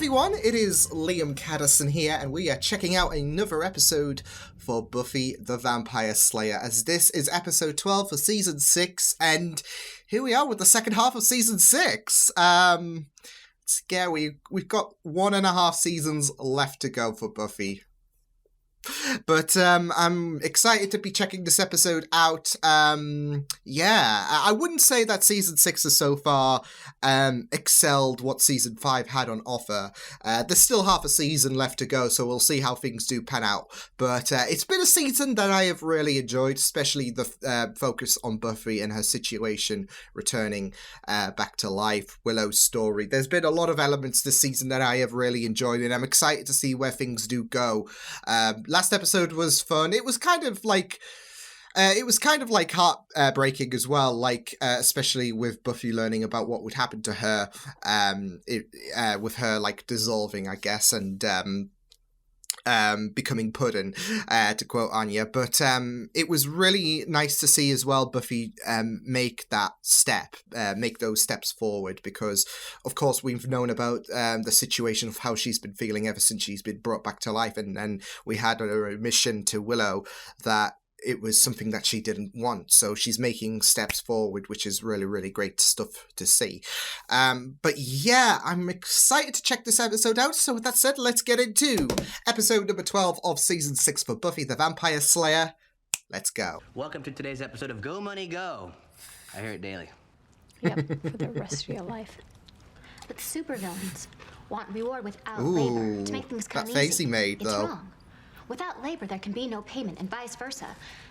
everyone, it is Liam Caddison here, and we are checking out another episode for Buffy the Vampire Slayer, as this is episode 12 for season 6, and here we are with the second half of season 6. It's scary. We've got 1.5 seasons left to go for Buffy. But I'm excited to be checking this episode out. I wouldn't say that season 6 has so far excelled what season 5 had on offer. There's still half a season left to go, so we'll see how things do pan out. But it's been a season that I have really enjoyed, especially the focus on Buffy and her situation returning back to life, Willow's story. There's been a lot of elements this season that I have really enjoyed, and I'm excited to see where things do go. Last episode was fun. It was kind of like heartbreaking as well, like especially with Buffy learning about what would happen to her, with her like dissolving, I guess, and becoming pudding, to quote Anya. But it was really nice to see as well Buffy make those steps forward, because of course we've known about the situation of how she's been feeling ever since she's been brought back to life, and we had a admission to Willow that it was something that she didn't want. So she's making steps forward, which is really, really great stuff to see. But yeah, I'm excited to check this episode out. So with that said, let's get into episode number 12 of season 6 for Buffy the Vampire Slayer. Let's go. Welcome to today's episode of Go Money Go. I hear it daily. Yep, for the rest of your life. But the supervillains want reward without labor to make things come easy. That face he made, it's though. Wrong. Without labor, there can be no payment, and vice versa.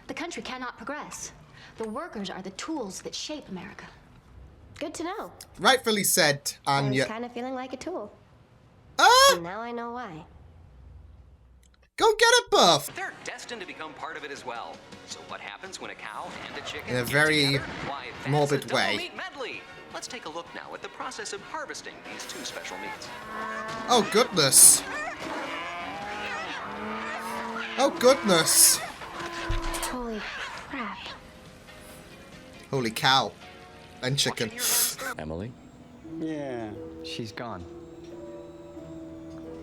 The country cannot progress. The workers are the tools that shape America. Good to know. Rightfully said, Anya. I was kind of feeling like a tool. And now I know why. Go get it, Buff! They're destined to become part of it as well. So what happens when a cow and a chicken In a get very together? Why, that's morbid a way. Doublemeat medley. Let's take a look now at the process of harvesting these two special meats. Oh, goodness. Oh, goodness. Holy crap. Holy cow. And chicken. Emily? Yeah, she's gone.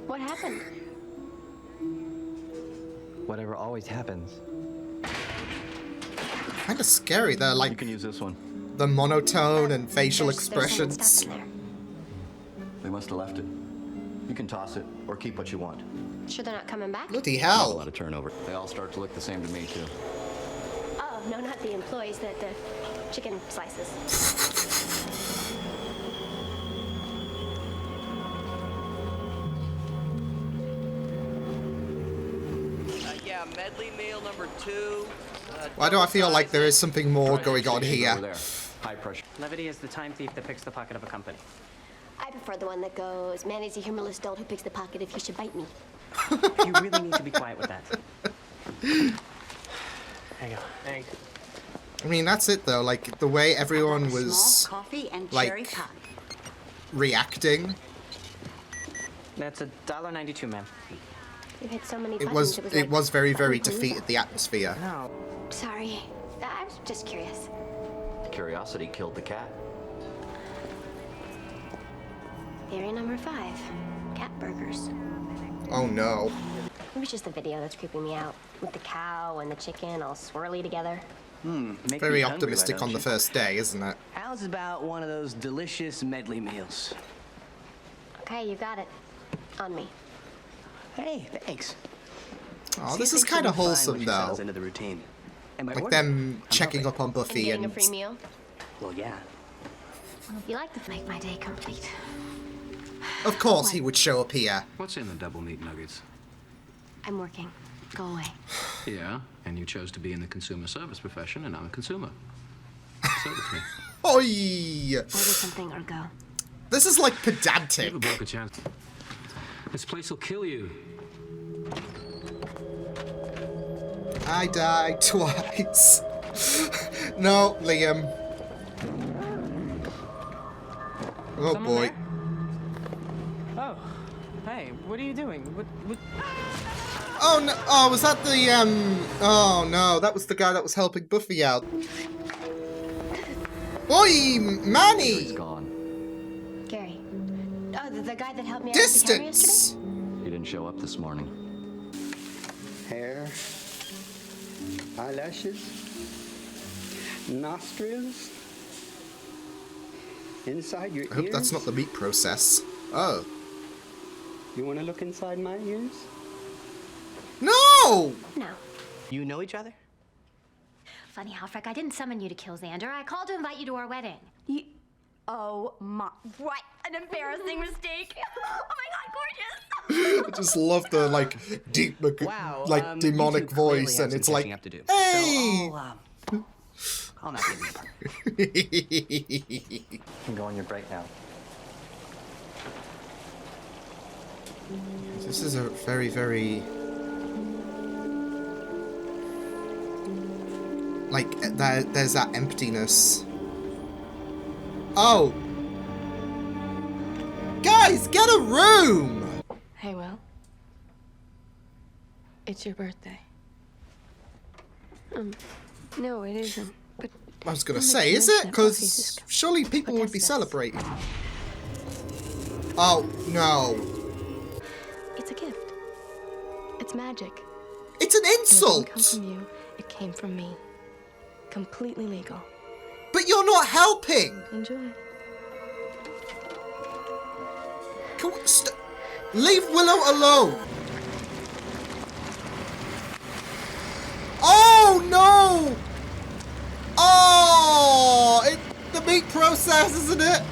What happened? Whatever always happens. Kind of scary. They're You like can use this one. the monotone and facial There's someone expressions. stuck in there. They must have left it. You can toss it or keep what you want. Sure they're not coming back? Bloody Not a hell. lot of turnover. They all start to look the same to me, too. Oh, no, not the employees, the chicken slices. Yeah, medley meal number 2. Why do I feel like there is something more Right, going on station over here? there. High pressure. Levity is the time thief that picks the pocket of a company. I prefer the one that goes, man is a humorless dolt who picks the pocket if he should bite me. You really need to be quiet with that. There you go. Thanks. I mean, that's it though. Like, the way everyone was coffee and like- cherry pie. reacting, That's $1.92, ma'am. You hit so many it buttons. was like very, very button defeated the atmosphere. No. Sorry. I was just curious. Curiosity killed the cat. Theory number 5. Cat burgers. Oh no. Maybe it's just the video that's creeping me out. With the cow and the chicken all swirly together. Make Very me hungry, optimistic why on don't the you? first day, isn't it? How's about one of those delicious medley meals? Okay, you got it. On me. Hey, thanks. Oh, See this if is things kind will of be fine wholesome when she though. settles into the routine. And by Like order, them I'm checking helping. up on And Buffy getting a and free meal. Well, yeah. Well, if you like to make my day complete. of course he would show up here. What's in the double meat nuggets? I'm working. Go away. Yeah, and you chose to be in the consumer service profession, and I'm a consumer. Service me. Oi! Order something or go. This is like You pedantic. ever broke a chance? This place will kill you. I died twice. No, Liam. Oh Someone boy. there? Oh. Hey, what are you doing? What? Oh no! Oh, was that the Oh no, that was the guy that was helping Buffy out. Oi, He's Manny! gone. Gary. Oh, The guy that helped me out with the counter yesterday? Distance! He didn't show up this morning. Hair, eyelashes, nostrils, inside your I hope ears. that's not the meat process. Oh. You want to look inside my ears? No! No. You know each other? Funny how, Freck, I didn't summon you to kill Xander. I called to invite you to our wedding. Oh my, what an embarrassing mistake. Oh my God, gorgeous. I just love the, like, deep, Wow, like, you demonic two clearly voice, have and some it's like, catching up to do. hey! So I'll not get You can go on your break now. This is a very, very... Like, there's that emptiness. Oh! Guys, get a room! Hey, Will. It's your birthday. No, it isn't. But I was gonna now that say, you is mention it? Buffy's Because is- surely people What would is be this? celebrating. Oh, no. It's a gift. It's magic. It's an And it didn't come insult! from you. It came from me. Completely legal. But you're not helping! Enjoy. Can we leave Willow alone! Oh, no! Oh! The meat process, isn't it?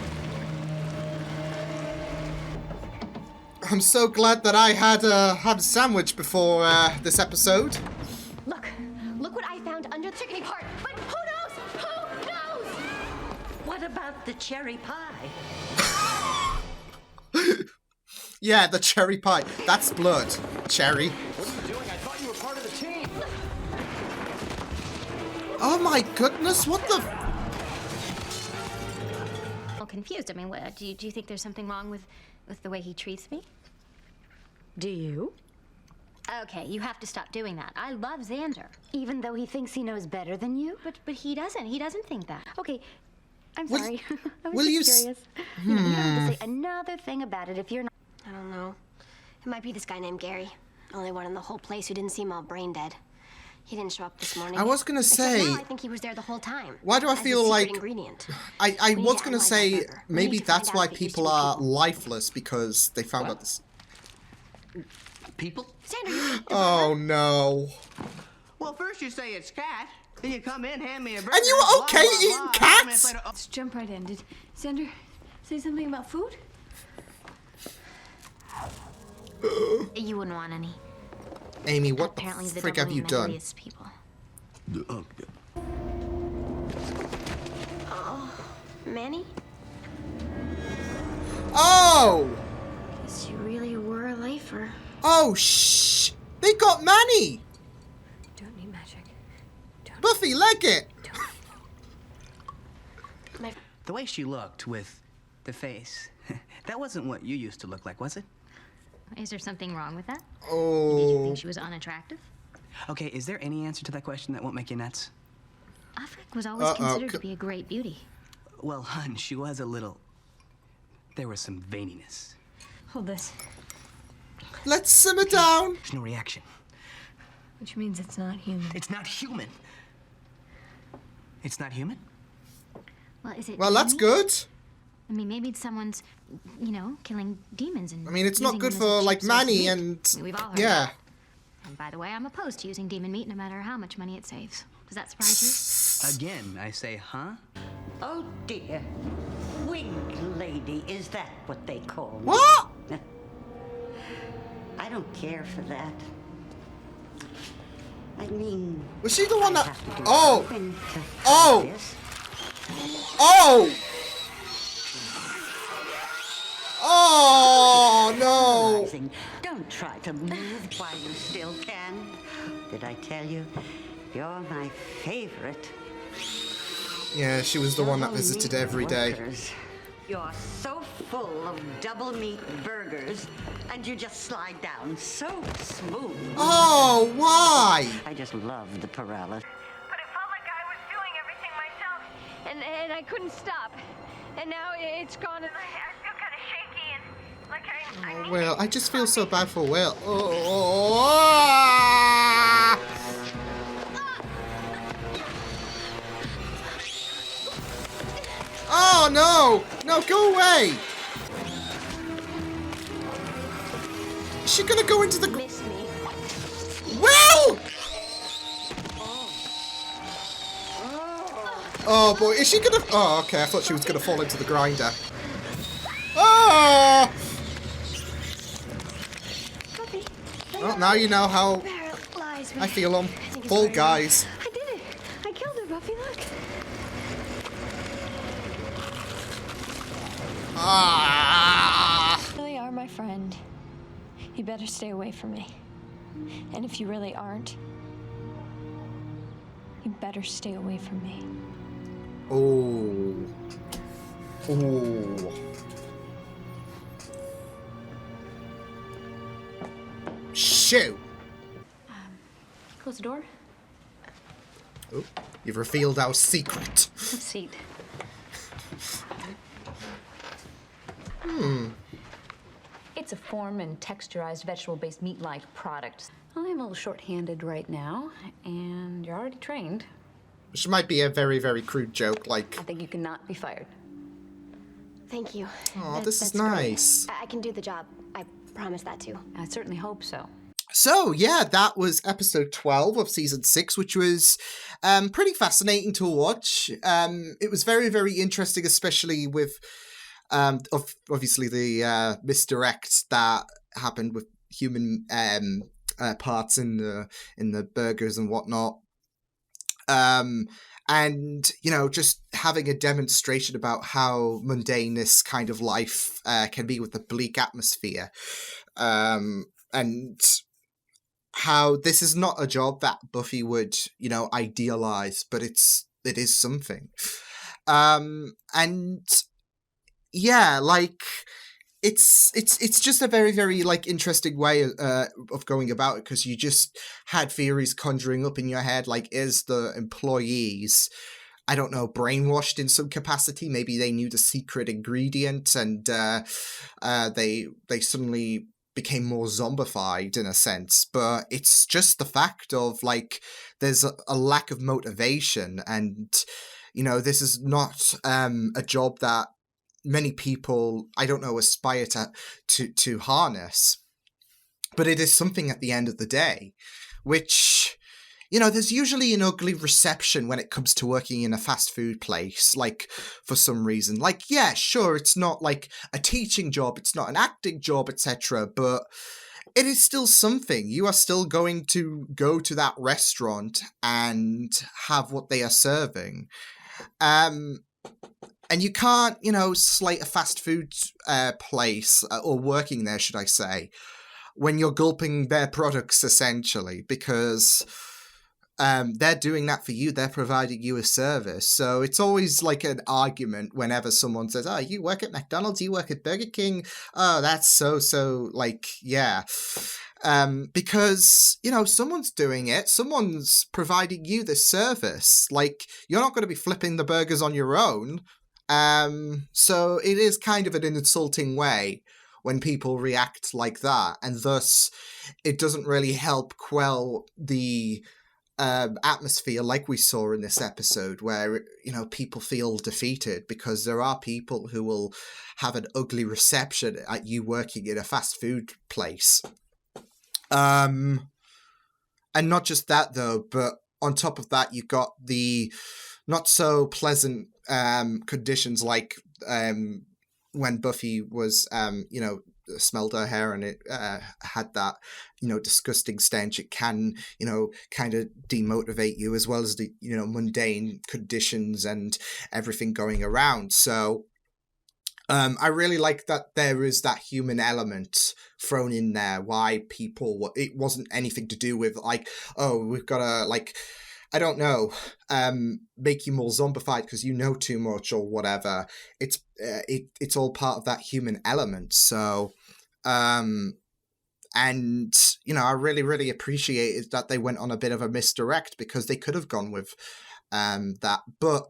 I'm so glad that I had a ham sandwich before this episode. Look what I found under the chicken part. But who knows? Who knows? What about the cherry pie? Yeah, the cherry pie. That's blood. Cherry. What are you doing? I thought you were part of the team. Oh my goodness, what the... I'm confused. I mean, what, do you think there's something wrong with the way he treats me? Do you? Okay, you have to stop doing that. I love Xander. Even though he thinks he knows better than you? But he doesn't. He doesn't think that. Okay, I'm Will- sorry. I was will you just s- curious. You don't have to say another thing about it if you're not. I don't know. It might be this guy named Gary. Only one in the whole place who didn't seem all brain dead. He didn't show up this morning. I was gonna Except say... now I think he was there the whole time. Why do I as a feel secret like... ingredient. I We need was to gonna analyze say that burger. We maybe need to that's find why out if it used to people be are people. lifeless, because they found out this... People? Xander, you ate the Oh no. Well, first you say it's cat, then you come in, hand me a burger. And you were blah, okay blah, eating blah, cats? 5 minutes later, oh, Let's jump right in. Did Xander say something about food? You wouldn't want any. Amy, what Apparently the the frick have you Doublemeat done? Mellius people. Manny? Oh! Guess you really were a lifer. Oh, shh! They got Manny! Don't need magic. Buffy, leg it! The way she looked with the face, that wasn't what you used to look like, was it? Is there something wrong with that? Did you Oh. think she was unattractive? Okay, is there any answer to that question that won't make you nuts? Afrik was always considered to be a great beauty. Well, hun, she was a little... There was some veininess. Hold this. Let's simmer down! There's no reaction. Which means it's not human. It's not human. It's not human? Well, is it? Well, that's demon? good. I mean, maybe it's someone's, killing demons and. I mean, it's not using good them as a for, cheap like, source of Manny meat. and... I mean, we've all heard Yeah. that. And by the way, I'm opposed to using demon meat, no matter how much money it saves. Does that surprise Again, I say, huh? Oh dear. Wig lady, is that what they call me? What? I don't care for that. I mean... Was she the one I that... have to do Oh! something to Oh! hide this. Oh! Oh, no! Rising. Don't try to move while you still can. Did I tell you? You're my favorite. Yeah, she was the one that Double visited meat every day. workers. You're so full of double meat burgers, and you just slide down so smooth. Oh, why? I just love the paralysis. But it felt like I was doing everything myself. And I couldn't stop. And now it's gone and I feel kind of shaky and Oh, Will, I just feel so bad for Will. Oh, oh no! No, go away! Is she gonna go into the... Miss me. Will! Oh boy, is she gonna... Oh, okay, I thought she was gonna fall into the grinder. Oh! Well, now you know how I feel on Fall Guys. I did it. I killed her, Buffy. Look. Ah! You really are my friend. You better stay away from me. And if you really aren't, you better stay away from me. Oh. Oh. Shoot. Close the door. Oh, you've revealed our secret. Have a seat. It's a form and texturized vegetable-based meat-like product. I'm a little short-handed right now, and you're already trained. Which might be a very, very crude joke, like... I think you cannot be fired. Thank you. Oh, this is That's great. nice. I can do the job. I promise that too. I certainly hope so. So, yeah, that was episode 12 of season 6, which was pretty fascinating to watch. It was very, very interesting, especially with obviously the misdirect that happened with human parts in the burgers and whatnot. And, you know, just having a demonstration about how mundane this kind of life can be with the bleak atmosphere. And how this is not a job that Buffy would, you know, idealize, but it is something. And yeah, like it's just a very, very like interesting way of going about it, because you just had theories conjuring up in your head, like, is the employees, I don't know, brainwashed in some capacity? Maybe they knew the secret ingredient and they suddenly became more zombified in a sense. But it's just the fact of, like, there's a lack of motivation, and, you know, this is not a job that many people, I don't know, aspire to harness. But it is something at the end of the day, which, you know, there's usually an ugly reception when it comes to working in a fast food place, like, for some reason. Like, yeah, sure, it's not like a teaching job, it's not an acting job, etc., but it is still something. You are still going to go to that restaurant and have what they are serving. And you can't, you know, slate a fast food place, or working there, should I say, when you're gulping their products, essentially, because they're doing that for you. They're providing you a service. So it's always like an argument whenever someone says, oh, you work at McDonald's, you work at Burger King. Oh, that's so, like, yeah. Because, you know, someone's doing it. Someone's providing you this service. Like, you're not going to be flipping the burgers on your own. So it is kind of an insulting way when people react like that, and thus it doesn't really help quell the atmosphere like we saw in this episode, where, you know, people feel defeated because there are people who will have an ugly reception at you working in a fast food place. And not just that though, but on top of that, you've got the not so pleasant conditions, like when Buffy was, you know, smelled her hair and it had that, you know, disgusting stench. It can, you know, kind of demotivate you, as well as the, you know, mundane conditions and everything going around. So I really like that there is that human element thrown in there. Why people, it wasn't anything to do with, like, oh, we've got to, like, I don't know, make you more zombified because you know too much or whatever. It's all part of that human element. So, and, you know, I really, really appreciated that they went on a bit of a misdirect, because they could have gone with that. But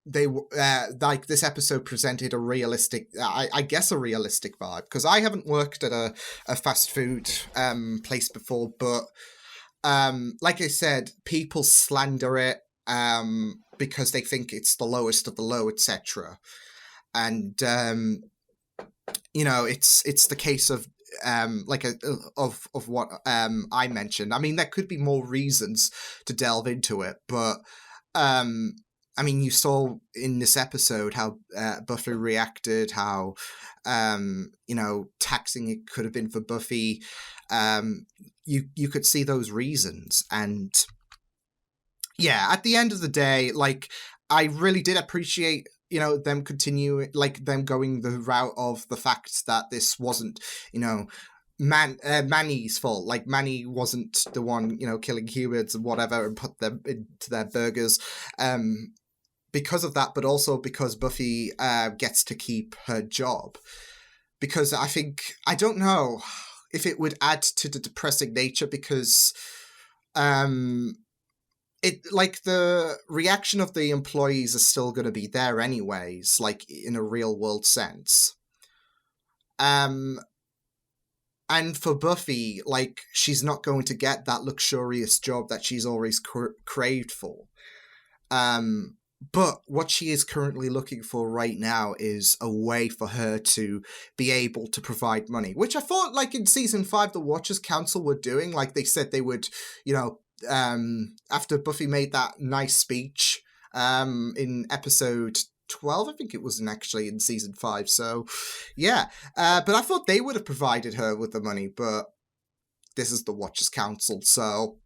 they like this episode presented a realistic, I guess a realistic vibe, because I haven't worked at a fast food place before, but like I said, people slander it because they think it's the lowest of the low, etc. And you know, it's the case of like of what I mentioned. I mean, there could be more reasons to delve into it, but I mean, you saw in this episode how Buffy reacted, how you know, taxing it could have been for Buffy. You could see those reasons, and yeah, at the end of the day, like, I really did appreciate, you know, them continuing, like, them going the route of the fact that this wasn't, you know, Manny's fault. Like, Manny wasn't the one, you know, killing humans and whatever and put them into their burgers. Because of that, but also because Buffy gets to keep her job. Because I don't know if it would add to the depressing nature, because it, like, the reaction of the employees is still going to be there anyways, like, in a real world sense. And for Buffy, like, she's not going to get that luxurious job that she's always craved for. But what she is currently looking for right now is a way for her to be able to provide money, which I thought, like, in season 5, the Watchers Council were doing. Like, they said they would, you know, after Buffy made that nice speech in episode 12, I think it was actually in season 5. So, yeah. But I thought they would have provided her with the money, but this is the Watchers Council, so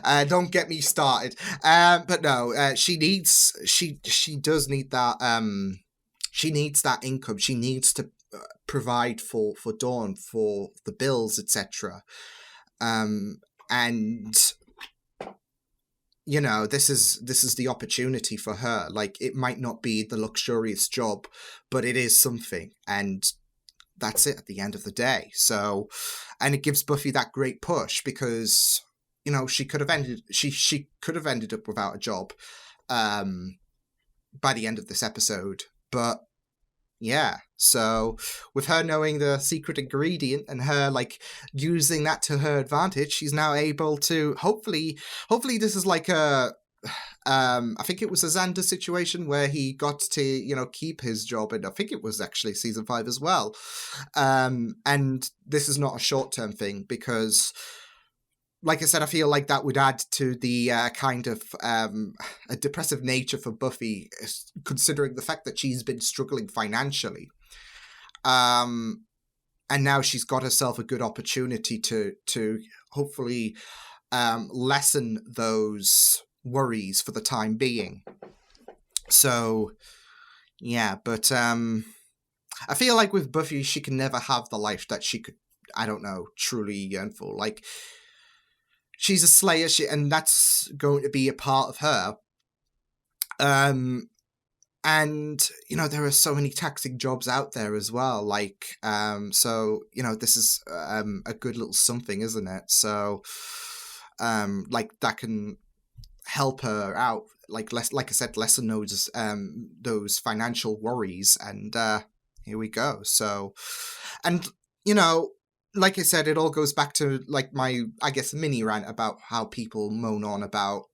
don't get me started. But no, she does need that. She needs that income. She needs to provide for Dawn, for the bills, etc. And you know, this is the opportunity for her. Like, it might not be the luxurious job, but it is something, and that's it at the end of the day. So, and it gives Buffy that great push, because, you know, she could have ended up without a job by the end of this episode. But yeah, so with her knowing the secret ingredient and her, like, using that to her advantage, she's now able to hopefully this is like a I think it was a Xander situation where he got to, you know, keep his job, and I think it was actually season 5 as well. And this is not a short-term thing, because, like I said, I feel like that would add to the kind of a depressive nature for Buffy, considering the fact that she's been struggling financially. And now she's got herself a good opportunity to hopefully lessen those worries for the time being. So yeah, but I feel like with Buffy, she can never have the life that she could, I don't know, truly yearn for. Like, she's a slayer, and that's going to be a part of her. And, you know, there are so many taxing jobs out there as well. Like, so, you know, this is a good little something, isn't it? So, like, that can help her out, like I said, lessen those financial worries, and here we go. So, and, you know, like I said, it all goes back to, like, my, I guess, mini rant about how people moan on about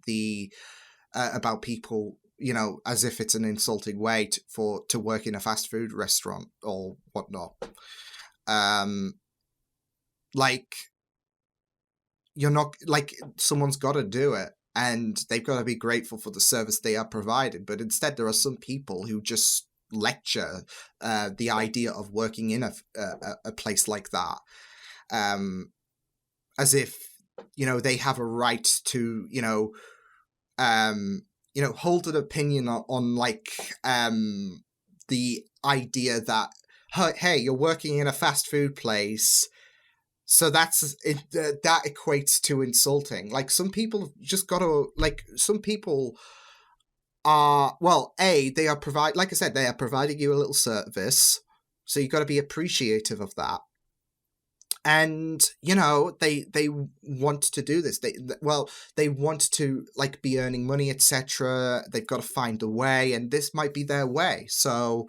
about people, you know, as if it's an insulting way to work in a fast food restaurant or whatnot. Like, you're not, like, someone's got to do it, and they've got to be grateful for the service they are provided. But instead, there are some people who just lecture the idea of working in a place like that, as if, you know, they have a right to, you know, hold an opinion on like the idea that, hey, you're working in a fast food place, so that's it, that equates to insulting. Like, some people just gotta, like, some people are, well, they are like I said, they are providing you a little service, so you got to be appreciative of that. And you know, they want to do this. They want to like be earning money, etc. They've got to find a way, and this might be their way. So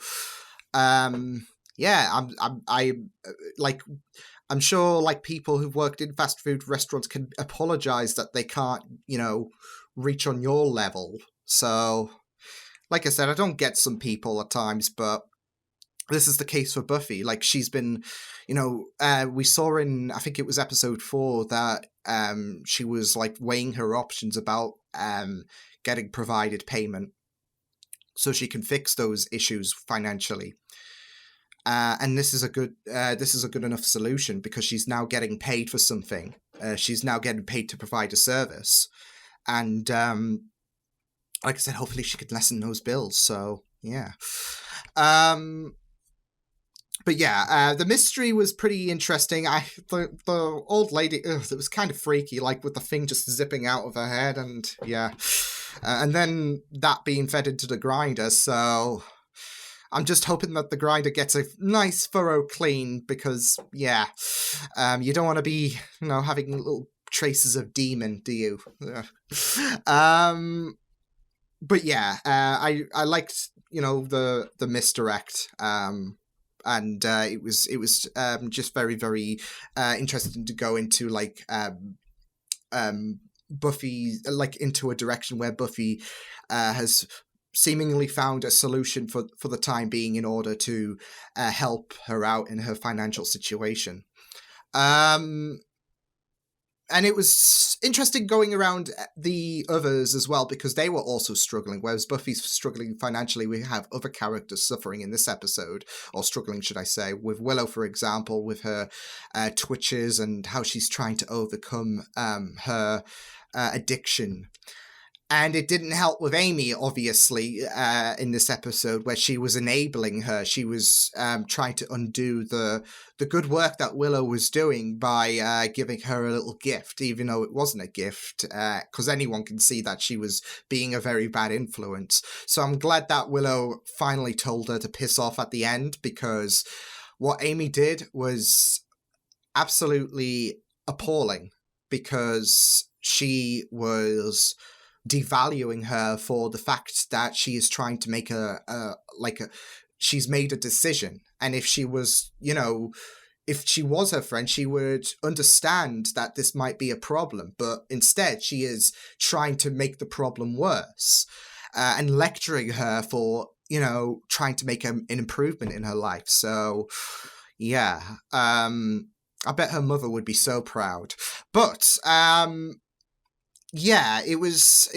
yeah, I'm sure like people who've worked in fast food restaurants can apologize that they can't, you know, reach on your level. So like I said, I don't get some people at times, but this is the case for Buffy. Like, she's been, you know, we saw in, I think it was episode 4, that she was like weighing her options about getting provided payment so she can fix those issues financially. And this is a good enough solution, because she's now getting paid for something. She's now getting paid to provide a service, and like I said, hopefully she could lessen those bills. So yeah. But yeah, the mystery was pretty interesting. The old lady, it was kind of freaky, like with the thing just zipping out of her head, and yeah, and then that being fed into the grinder. So I'm just hoping that the grinder gets a nice thorough clean, because yeah, you don't want to be, you know, having little traces of demon, do you? But yeah, I liked, you know, the misdirect. And it was just very, very interesting to go into like Buffy, like into a direction where Buffy has seemingly found a solution for the time being in order to help her out in her financial situation. And it was interesting going around the others as well, because they were also struggling. Whereas Buffy's struggling financially, we have other characters suffering in this episode, or struggling, should I say, with Willow, for example, with her twitches and how she's trying to overcome her addiction. And it didn't help with Amy, obviously, in this episode, where she was enabling her. She was trying to undo the good work that Willow was doing by giving her a little gift, even though it wasn't a gift, because anyone can see that she was being a very bad influence. So I'm glad that Willow finally told her to piss off at the end, because what Amy did was absolutely appalling, because she was devaluing her for the fact that she is trying to make she's made a decision. And if she was, you know, if she was her friend, she would understand that this might be a problem, but instead she is trying to make the problem worse, and lecturing her for, you know, trying to make an improvement in her life. So yeah, I bet her mother would be so proud. But yeah, it was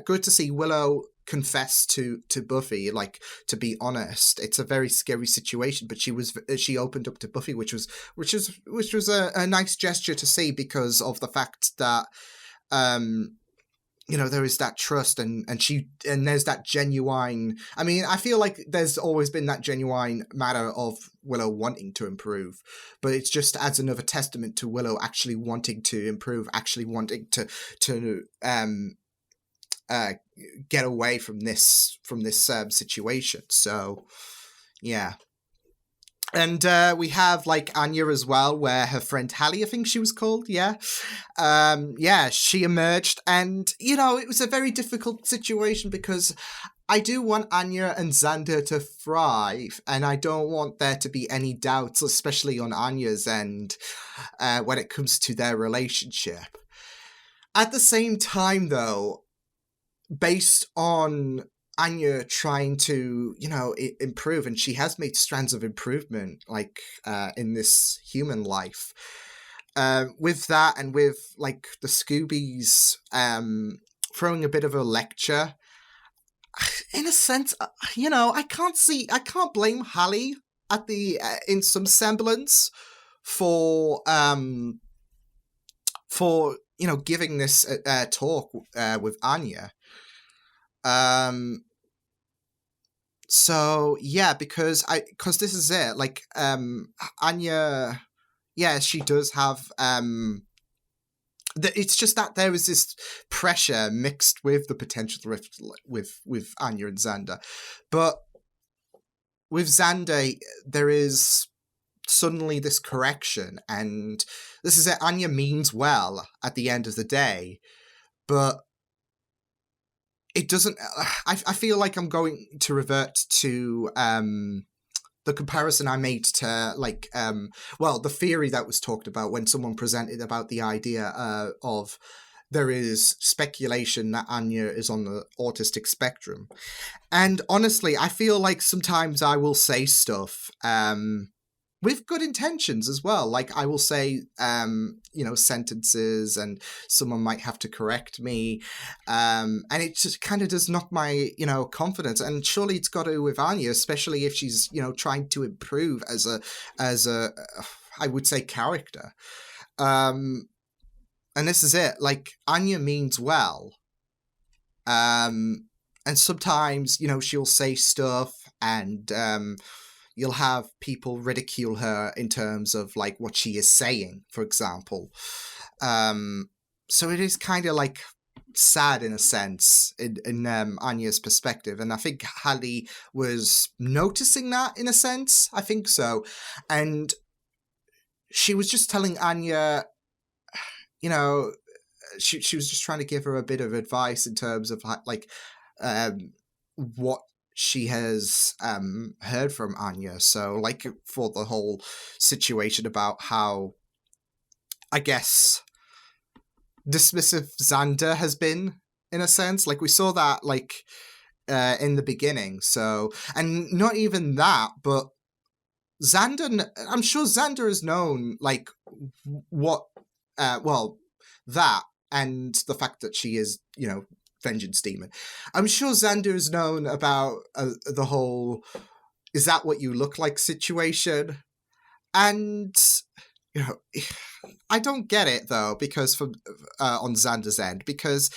good to see Willow confess to Buffy. Like, to be honest, it's a very scary situation, but she opened up to Buffy, which was a nice gesture to see, because of the fact that you know, there is that trust, and there's that genuine. I mean, I feel like there's always been that genuine matter of Willow wanting to improve, but it just adds another testament to Willow actually wanting to improve, actually wanting to get away from this situation. So yeah. And we have like Anya as well, where her friend Hallie, I think she was called, yeah, she emerged, and you know, it was a very difficult situation, because I do want Anya and Xander to thrive, and I don't want there to be any doubts, especially on Anya's end, when it comes to their relationship. At the same time, though, based on Anya trying to, you know, improve, and she has made strands of improvement, like in this human life. With that, and with like the Scoobies throwing a bit of a lecture, in a sense, you know, I can't blame Hallie at the in some semblance for you know, giving this talk with Anya. So yeah, because this is it. Like Anya, yeah, she does have it's just that there is this pressure mixed with the potential rift with Anya and Xander, but with Xander there is suddenly this correction, and this is it. Anya means well at the end of the day, but it doesn't. I feel like I'm going to revert to the comparison I made to the theory that was talked about when someone presented about the idea of there is speculation that Anya is on the autistic spectrum. And honestly, I feel like sometimes I will say stuff with good intentions as well. Like I will say, sentences and someone might have to correct me. And it just kind of does knock my, confidence. And surely it's got to do with Anya, especially if she's, trying to improve as a, I would say, character. And this is it. Like, Anya means well. And sometimes, she'll say stuff and you'll have people ridicule her in terms of, like, what she is saying, for example. So it is kind of, like, sad in a sense in Anya's perspective. And I think Hallie was noticing that in a sense. I think so. And she was just telling Anya, she was just trying to give her a bit of advice in terms of what she has heard from Anya. So like for the whole situation about how, I guess, dismissive Xander has been in a sense. Like we saw that in the beginning. So, and not even that, but Xander, I'm sure Xander has known what that and the fact that she is, vengeance demon. I'm sure Xander has known about the whole "is that what you look like" situation. And, I don't get it though, because on Xander's end, because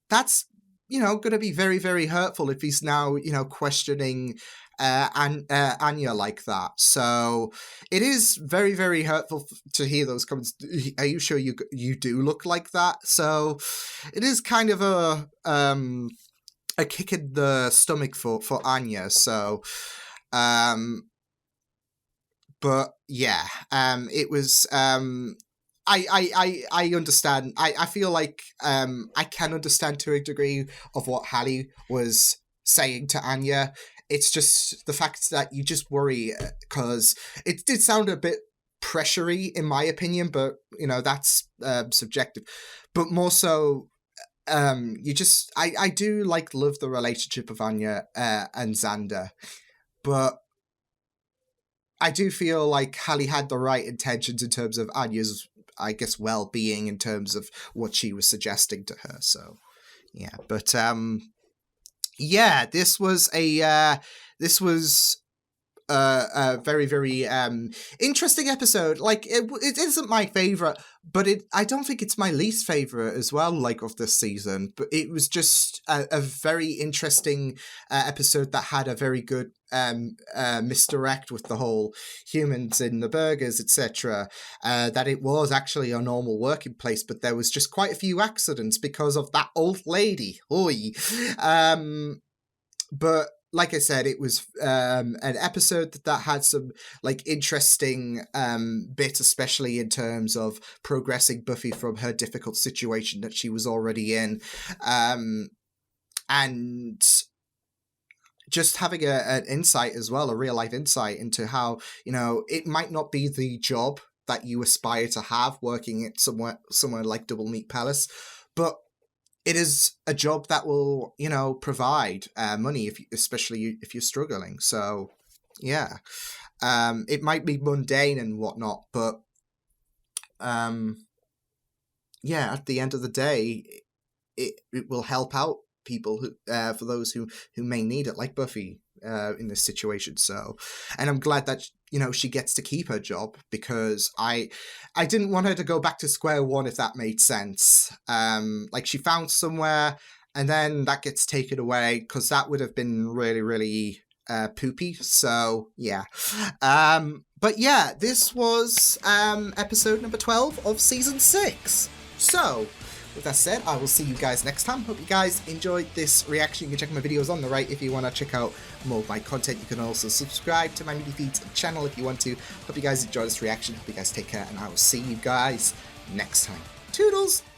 that's, going to be very, very hurtful if he's now, questioning Anya like that. So it is very, very hurtful to hear those comments. Are you sure you do look like that? So it is kind of a kick in the stomach for Anya. So but yeah, it was I understand. I feel like I can understand to a degree of what Hallie was saying to Anya. It's just the fact that you just worry, because it did sound a bit pressury in my opinion, but that's subjective. But more so, I do love the relationship of Anya and Xander, but I do feel like Hallie had the right intentions in terms of Anya's, I guess, well-being in terms of what she was suggesting to her. So yeah, but yeah, this was a very, very interesting episode. Like it isn't my favorite, but I don't think it's my least favorite as well, of this season. But it was just a very interesting episode that had a very good misdirect with the whole humans in the burgers, etc. That it was actually a normal working place, but there was just quite a few accidents because of that old lady. Oi. But like I said, it was an episode that had some interesting bits, especially in terms of progressing Buffy from her difficult situation that she was already in, and just having an insight as well, a real life insight into how it might not be the job that you aspire to have working at somewhere like Doublemeat Palace, but it is a job that will, provide money, especially if you're struggling. So, yeah, it might be mundane and whatnot, but yeah, at the end of the day, it will help out people who, for those who may need it, like Buffy in this situation. So, and I'm glad that she gets to keep her job, because I didn't want her to go back to square one, if that made sense. She found somewhere and then that gets taken away, because that would have been really, really poopy. So yeah, but yeah, this was episode number 12 of season 6. So with that said, I will see you guys next time. Hope you guys enjoyed this reaction. You can check my videos on the right if you want to check out more of my content. You can also subscribe to my Media Feeds channel if you want to. Hope you guys enjoyed this reaction. Hope you guys take care, and I will see you guys next time. Toodles!